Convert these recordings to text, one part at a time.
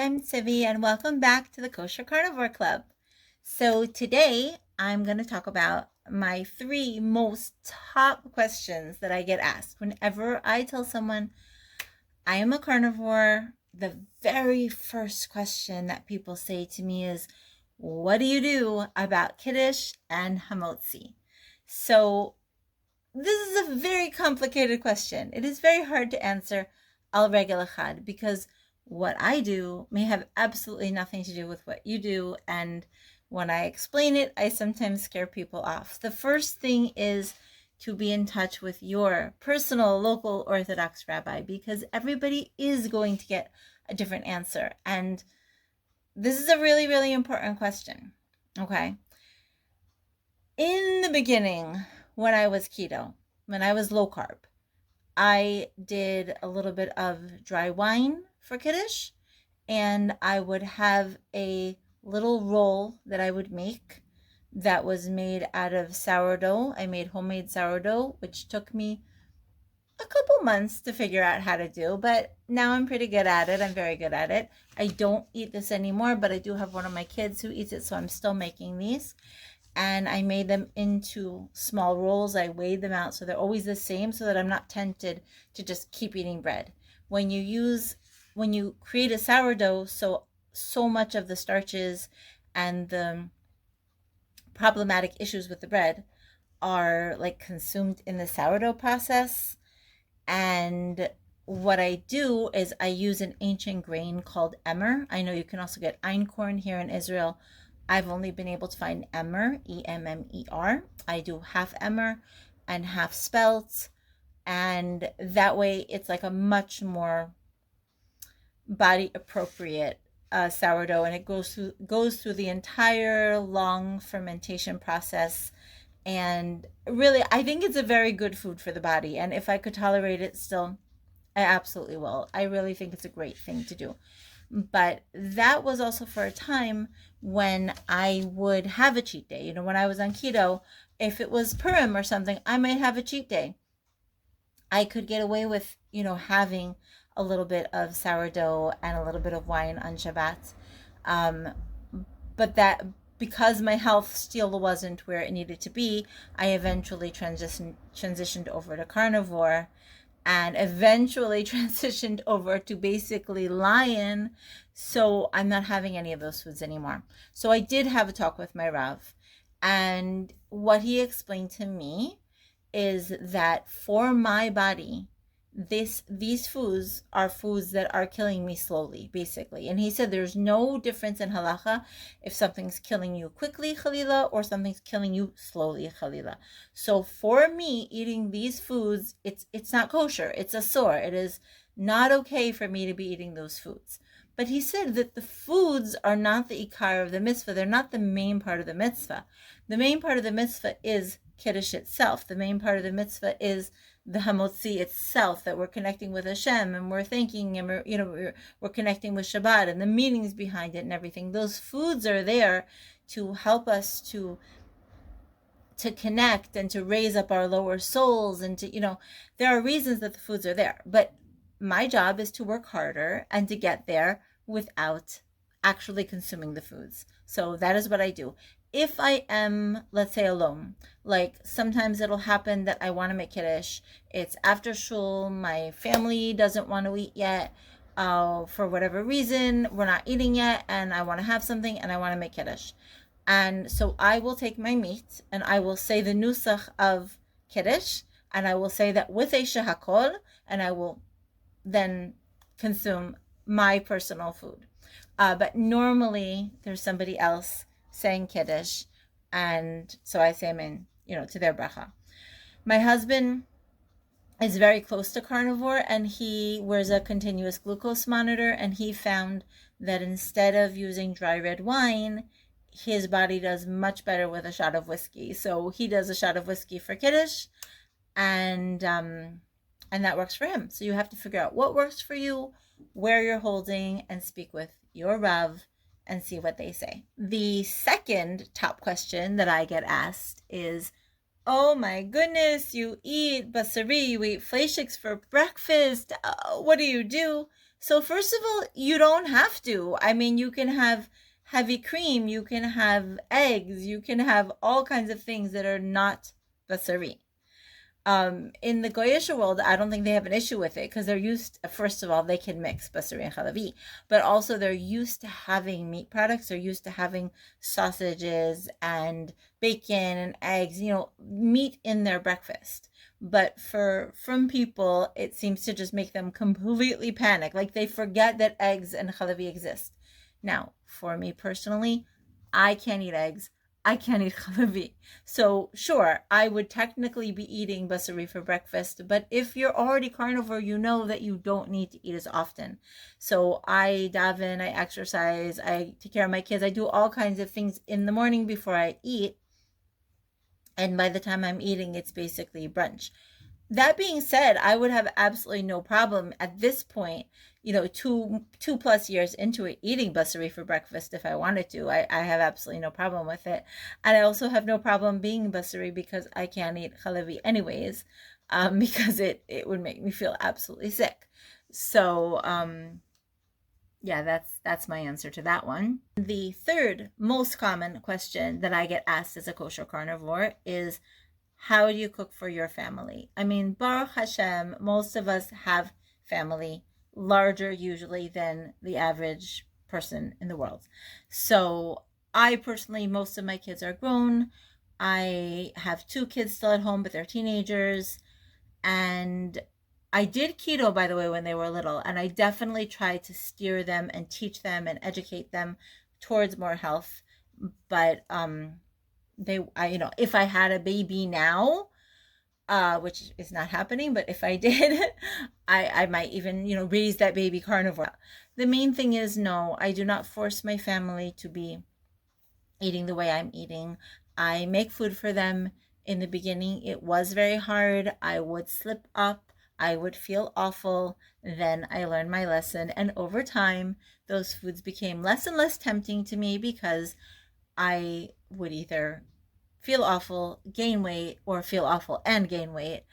I'm Sivi, and welcome back to the Kosher Carnivore Club. So today I'm going to talk about my three most top questions that I get asked. Whenever I tell someone I am a carnivore, the very first question that people say to me is, what do you do about Kiddush and Hamotzi? So this is a very complicated question. It is very hard to answer al regel echad because what I do may have absolutely nothing to do with what you do, and when I explain it, I sometimes scare people off. The first thing is to be in touch with your personal local Orthodox rabbi, because everybody is going to get a different answer, and this is a really, really important question. Okay. In the beginning, when I was keto, when I was low carb, I did a little bit of dry wine for Kiddush, and I would have a little roll that I would make that was made out of sourdough. I made homemade sourdough, which took me a couple months to figure out how to do, but now I'm pretty good at it. I'm very good at it. I don't eat this anymore, but I do have one of my kids who eats it, so I'm still making these. And I made them into small rolls. I weighed them out so they're always the same so that I'm not tempted to just keep eating bread. When you create a sourdough, so much of the starches and the problematic issues with the bread are like consumed in the sourdough process. And what I do is I use an ancient grain called emmer. I know you can also get einkorn here in Israel. I've only been able to find emmer, E-M-M-E-R. I do half emmer and half spelt, and that way it's like a much more body appropriate sourdough, and it goes through the entire long fermentation process. And really, I think it's a very good food for the body, and if I could tolerate it still, I absolutely will. I really think it's a great thing to do. But that was also for a time when I would have a cheat day. When I was on keto, if it was Purim or something, I might have a cheat day. I could get away with, having a little bit of sourdough and a little bit of wine on Shabbat. But that, because my health still wasn't where it needed to be, I eventually transitioned over to carnivore, and eventually transitioned over to basically lion. So I'm not having any of those foods anymore. So I did have a talk with my Rav, and what he explained to me is that for my body, these foods are foods that are killing me slowly, basically. And he said there's no difference in halacha if something's killing you quickly, chalila, or something's killing you slowly, chalila. So for me, eating these foods, it's not kosher. It's asur. It is not okay for me to be eating those foods. But he said that the foods are not the ikar of the mitzvah. They're not the main part of the mitzvah. The main part of the mitzvah is Kiddush itself. The main part of the mitzvah is the Hamotzi itself, that we're connecting with Hashem and we're thanking Him, we're connecting with Shabbat and the meanings behind it and everything. Those foods are there to help us to connect and to raise up our lower souls, and to, there are reasons that the foods are there. But my job is to work harder and to get there without actually consuming the foods. So that is what I do. If I am, let's say, alone, like sometimes it'll happen that I want to make Kiddush. It's after shul, my family doesn't want to eat yet. For whatever reason, we're not eating yet, and I want to have something, and I want to make Kiddush. And so I will take my meat, and I will say the nusach of Kiddush, and I will say that with a shehakol, and I will then consume my personal food. But normally, there's somebody else saying Kiddush, and so I say amen, to their bracha. My husband is very close to carnivore, and he wears a continuous glucose monitor, and he found that instead of using dry red wine, his body does much better with a shot of whiskey. So he does a shot of whiskey for Kiddush, and that works for him. So you have to figure out what works for you, where you're holding, and speak with your Rav and see what they say. The second top question that I get asked is, oh my goodness, you eat basari, you eat fleishiks for breakfast. What do you do? So first of all, you don't have to. I mean, you can have heavy cream, you can have eggs, you can have all kinds of things that are not basari. In the Goyish world, I don't think they have an issue with it because they're used, first of all, they can mix basari and chalavi, but also they're used to having meat products. They're used to having sausages and bacon and eggs, meat in their breakfast. But from people, it seems to just make them completely panic. Like they forget that eggs and chalavi exist. Now, for me personally, I can't eat eggs. I can't eat chalavi. So sure, I would technically be eating basari for breakfast, but if you're already carnivore, you know that you don't need to eat as often. So I daven, I exercise, I take care of my kids, I do all kinds of things in the morning before I eat. And by the time I'm eating, it's basically brunch. That being said, I would have absolutely no problem at this point, 2+ years into it, eating basari for breakfast if I wanted to. I have absolutely no problem with it. And I also have no problem being basari because I can't eat chalavi anyways, because it would make me feel absolutely sick. So, yeah, that's my answer to that one. The third most common question that I get asked as a kosher carnivore is, how do you cook for your family? I mean, Baruch Hashem, most of us have family, larger usually than the average person in the world. So I personally, most of my kids are grown. I have 2 kids still at home, but they're teenagers. And I did keto, by the way, when they were little, and I definitely tried to steer them and teach them and educate them towards more health. But if I had a baby now, which is not happening, but if I did, I might even, raise that baby carnivore. The main thing is, no, I do not force my family to be eating the way I'm eating. I make food for them. In the beginning, it was very hard. I would slip up. I would feel awful. Then I learned my lesson. And over time, those foods became less and less tempting to me because I would either feel awful, gain weight, or feel awful and gain weight.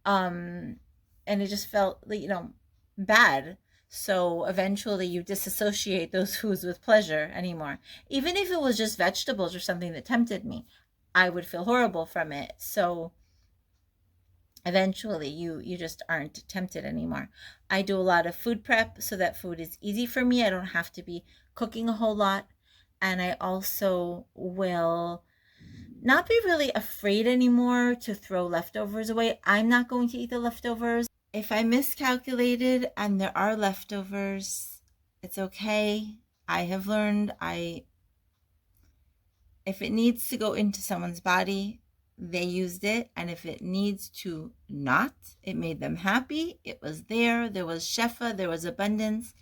And it just felt, bad. So eventually you disassociate those foods with pleasure anymore. Even if it was just vegetables or something that tempted me, I would feel horrible from it. So eventually you just aren't tempted anymore. I do a lot of food prep so that food is easy for me. I don't have to be cooking a whole lot. And I also will not be really afraid anymore to throw leftovers away. I'm not going to eat the leftovers. If I miscalculated and there are leftovers, it's okay. I have learned if it needs to go into someone's body, they used it. And if it needs to not, it made them happy. It was there. There was shefa. There was abundance.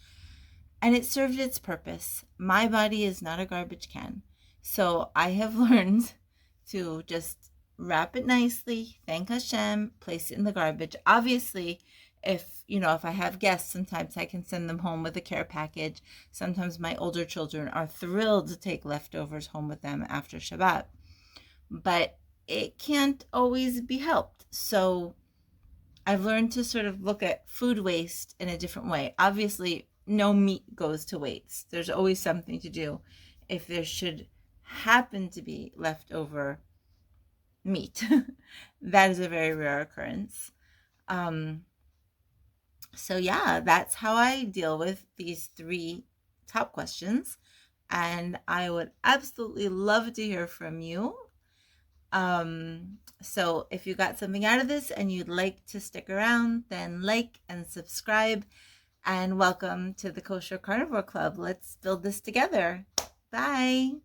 And it served its purpose. My body is not a garbage can. So I have learned to just wrap it nicely, thank Hashem, place it in the garbage. Obviously, if I have guests, sometimes I can send them home with a care package. Sometimes my older children are thrilled to take leftovers home with them after Shabbat. But it can't always be helped. So I've learned to sort of look at food waste in a different way. Obviously, no meat goes to waste. There's always something to do. If there should happen to be leftover meat, that is a very rare occurrence. So yeah, that's how I deal with these 3 top questions. And I would absolutely love to hear from you. So if you got something out of this and you'd like to stick around, then like and subscribe, and welcome to the Kosher Carnivore Club. Let's build this together. Bye.